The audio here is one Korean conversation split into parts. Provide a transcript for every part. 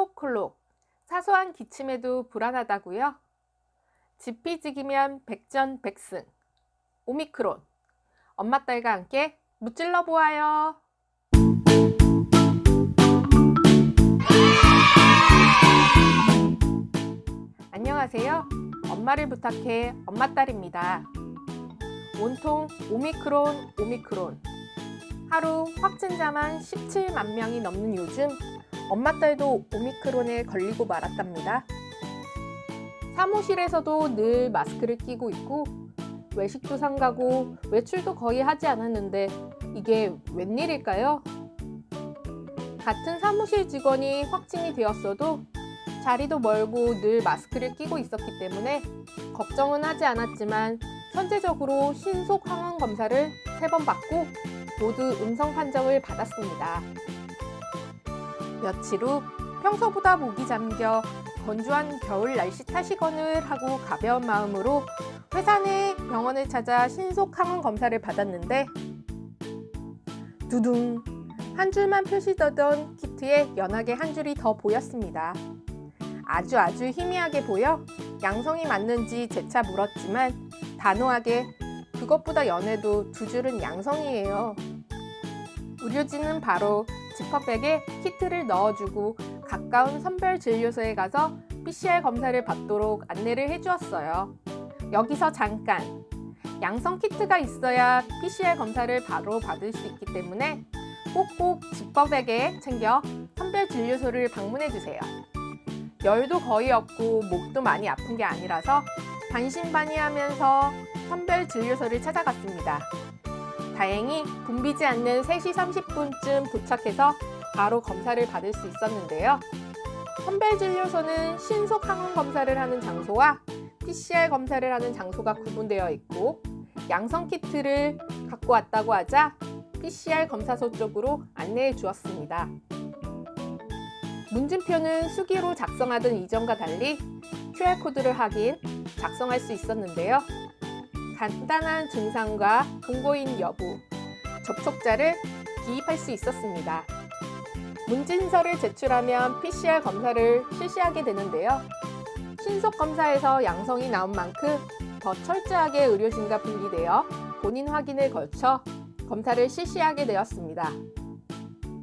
콜록콜록 사소한 기침에도 불안하다고요? 지피지기면 백전백승 오미크론 엄마 딸과 함께 무찔러 보아요. 안녕하세요. 엄마를 부탁해 엄마 딸입니다. 온통 오미크론 하루 확진자만 17만 명이 넘는 요즘 엄마 딸도 오미크론에 걸리고 말았답니다. 사무실에서도 늘 마스크를 끼고 있고 외식도 상가고 외출도 거의 하지 않았는데 이게 웬일일까요? 같은 사무실 직원이 확진이 되었어도 자리도 멀고 늘 마스크를 끼고 있었기 때문에 걱정은 하지 않았지만 선제적으로 신속 항원 검사를 3번 받고 모두 음성 판정을 받았습니다. 며칠 후 평소보다 목이 잠겨 건조한 겨울 날씨 탓이거늘 하고 가벼운 마음으로 회사 내 병원을 찾아 신속 항원 검사를 받았는데 두둥! 한 줄만 표시되던 키트에 연하게 한 줄이 더 보였습니다. 아주 희미하게 보여 양성이 맞는지 재차 물었지만 단호하게 그것보다 연해도 2줄은 양성이에요. 의료진은 바로 지퍼백에 키트를 넣어주고 가까운 선별진료소에 가서 PCR 검사를 받도록 안내를 해주었어요. 여기서 잠깐! 양성 키트가 있어야 PCR 검사를 바로 받을 수 있기 때문에 꼭꼭 지퍼백에 챙겨 선별진료소를 방문해주세요. 열도 거의 없고 목도 많이 아픈 게 아니라서 반신반의하면서 선별진료소를 찾아갔습니다. 다행히 붐비지 않는 3시 30분쯤 도착해서 바로 검사를 받을 수 있었는데요. 선별진료소는 신속 항원 검사를 하는 장소와 PCR 검사를 하는 장소가 구분되어 있고 양성 키트를 갖고 왔다고 하자 PCR 검사소 쪽으로 안내해 주었습니다. 문진표는 수기로 작성하던 이전과 달리 QR코드를 확인, 작성할 수 있었는데요. 간단한 증상과 동거인 여부, 접촉자를 기입할 수 있었습니다. 문진서를 제출하면 PCR 검사를 실시하게 되는데요. 신속 검사에서 양성이 나온 만큼 더 철저하게 의료진과 분리되어 본인 확인을 거쳐 검사를 실시하게 되었습니다.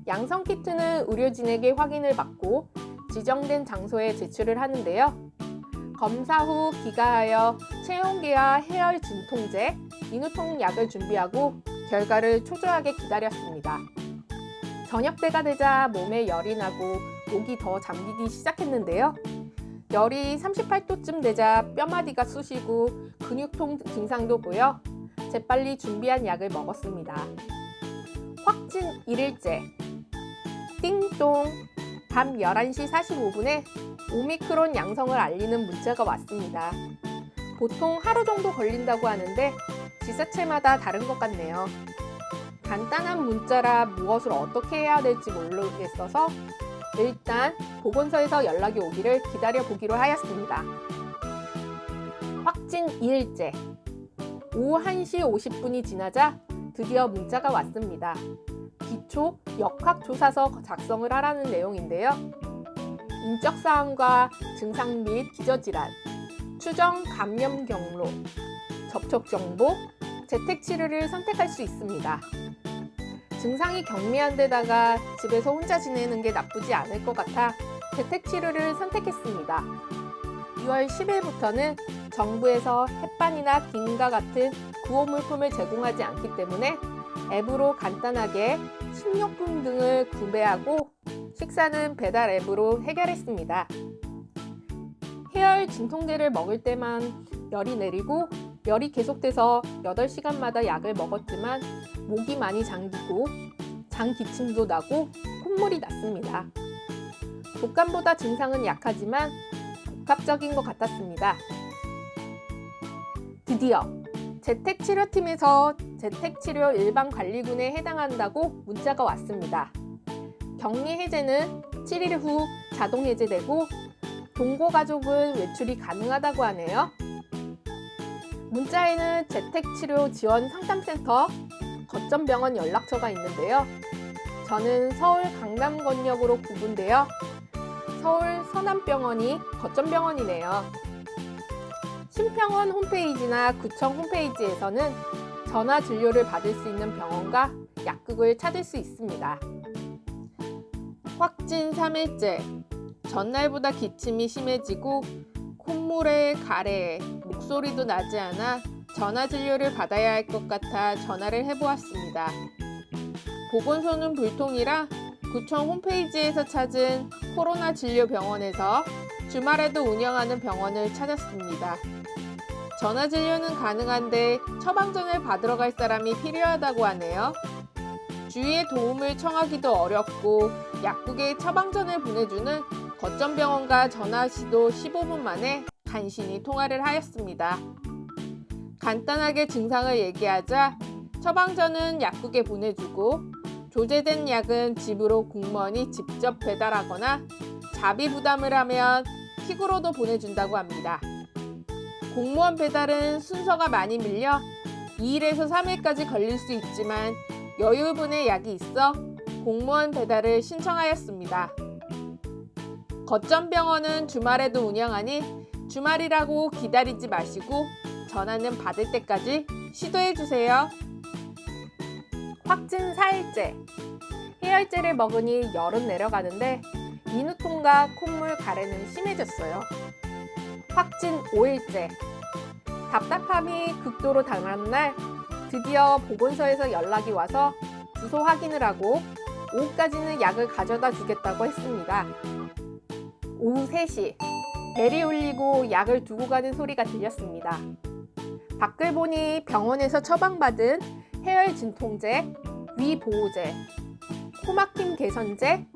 양성 키트는 의료진에게 확인을 받고 지정된 장소에 제출을 하는데요. 검사 후 귀가하여 체온계와 해열 진통제, 인후통 약을 준비하고 결과를 초조하게 기다렸습니다. 저녁때가 되자 몸에 열이 나고 목이 더 잠기기 시작했는데요. 열이 38도쯤 되자 뼈마디가 쑤시고 근육통 증상도 보여 재빨리 준비한 약을 먹었습니다. 확진 1일째 띵동! 밤 11시 45분에 오미크론 양성을 알리는 문자가 왔습니다. 보통 하루 정도 걸린다고 하는데 지자체마다 다른 것 같네요. 간단한 문자라 무엇을 어떻게 해야 될지 모르겠어서 일단 보건소에서 연락이 오기를 기다려보기로 하였습니다. 확진 2일째 오후 1시 50분이 지나자 드디어 문자가 왔습니다. 기초 역학조사서 작성을 하라는 내용인데요. 인적사항과 증상 및 기저질환, 추정 감염 경로, 접촉 정보, 재택치료를 선택할 수 있습니다. 증상이 경미한 데다가 집에서 혼자 지내는 게 나쁘지 않을 것 같아 재택치료를 선택했습니다. 2월 10일부터는 정부에서 햇반이나 김과 같은 구호물품을 제공하지 않기 때문에 앱으로 간단하게 식료품 등을 구매하고 식사는 배달 앱으로 해결했습니다. 해열 진통제를 먹을 때만 열이 내리고 열이 계속돼서 8시간마다 약을 먹었지만 목이 많이 잠기고 장 기침도 나고 콧물이 났습니다. 독감보다 증상은 약하지만 복합적인 것 같았습니다. 드디어 재택치료팀에서 재택치료 일반관리군에 해당한다고 문자가 왔습니다. 격리 해제는 7일 후 자동 해제되고 동거가족은 외출이 가능하다고 하네요. 문자에는 재택치료 지원 상담센터, 거점병원 연락처가 있는데요. 저는 서울 강남권역으로 구분되어 서울 서남병원이 거점병원이네요. 신병원 홈페이지나 구청 홈페이지에서는 전화 진료를 받을 수 있는 병원과 약국을 찾을 수 있습니다. 확진 3일째, 전날보다 기침이 심해지고 콧물에 가래에 목소리도 나지 않아 전화 진료를 받아야 할 것 같아 전화를 해보았습니다. 보건소는 불통이라 구청 홈페이지에서 찾은 코로나 진료 병원에서 주말에도 운영하는 병원을 찾았습니다. 전화 진료는 가능한데 처방전을 받으러 갈 사람이 필요하다고 하네요. 주위의 도움을 청하기도 어렵고 약국에 처방전을 보내주는 거점병원과 전화 시도 15분 만에 간신히 통화를 하였습니다. 간단하게 증상을 얘기하자 처방전은 약국에 보내주고 조제된 약은 집으로 공무원이 직접 배달하거나 자비 부담을 하면 킥으로도 보내준다고 합니다. 공무원 배달은 순서가 많이 밀려 2일에서 3일까지 걸릴 수 있지만 여유분의 약이 있어 공무원 배달을 신청하였습니다. 거점병원은 주말에도 운영하니 주말이라고 기다리지 마시고 전화는 받을 때까지 시도해주세요. 확진 4일째, 해열제를 먹으니 열은 내려가는데 인후통과 콧물 가래는 심해졌어요. 확진 5일째, 답답함이 극도로 당하는 날 드디어 보건소에서 연락이 와서 주소 확인을 하고 오후까지는 약을 가져다 주겠다고 했습니다. 오후 3시, 벨이 울리고 약을 두고 가는 소리가 들렸습니다. 밖을 보니 병원에서 처방받은 해열 진통제, 위 보호제, 코막힘 개선제,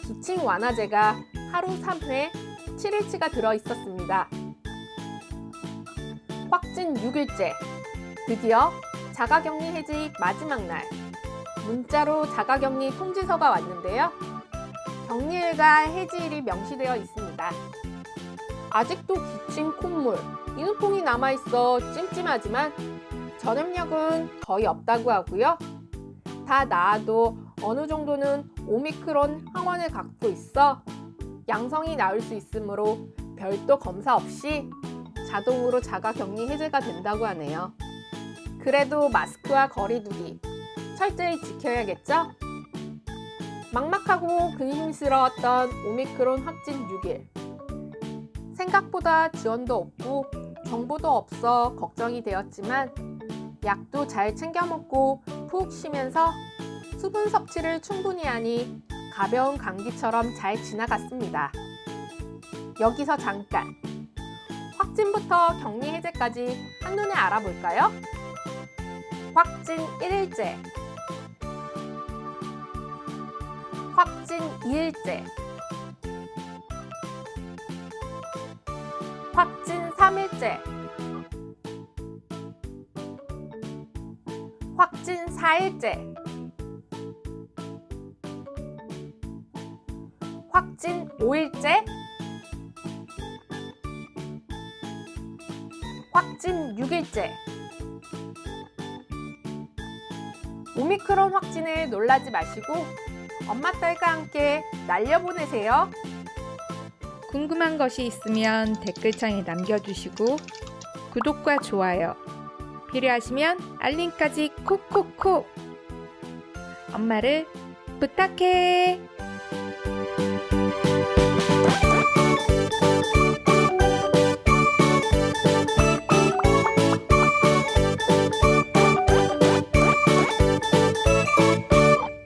기침 완화제가 하루 3회 7일치가 들어있었습니다. 확진 6일째, 드디어 자가격리 해지 마지막 날, 문자로 자가격리 통지서가 왔는데요. 격리일과 해지일이 명시되어 있습니다. 아직도 기침, 콧물, 인후통이 남아있어 찜찜하지만 전염력은 거의 없다고 하고요. 다 나아도 어느 정도는 오미크론 항원을 갖고 있어 양성이 나올 수 있으므로 별도 검사 없이 자동으로 자가격리 해제가 된다고 하네요. 그래도 마스크와 거리 두기 철저히 지켜야겠죠? 막막하고 근심스러웠던 오미크론 확진 6일. 생각보다 지원도 없고 정보도 없어 걱정이 되었지만 약도 잘 챙겨 먹고 푹 쉬면서 수분 섭취를 충분히 하니 가벼운 감기처럼 잘 지나갔습니다. 여기서 잠깐! 확진부터 격리 해제까지 한눈에 알아볼까요? 확진 1일째, 확진 2일째, 확진 3일째, 확진 4일째, 확진 5일째, 확진 6일째. 오미크론 확진에 놀라지 마시고 엄마 딸과 함께 날려보내세요. 궁금한 것이 있으면 댓글창에 남겨주시고 구독과 좋아요, 필요하시면 알림까지 콕콕콕! 엄마를 부탁해!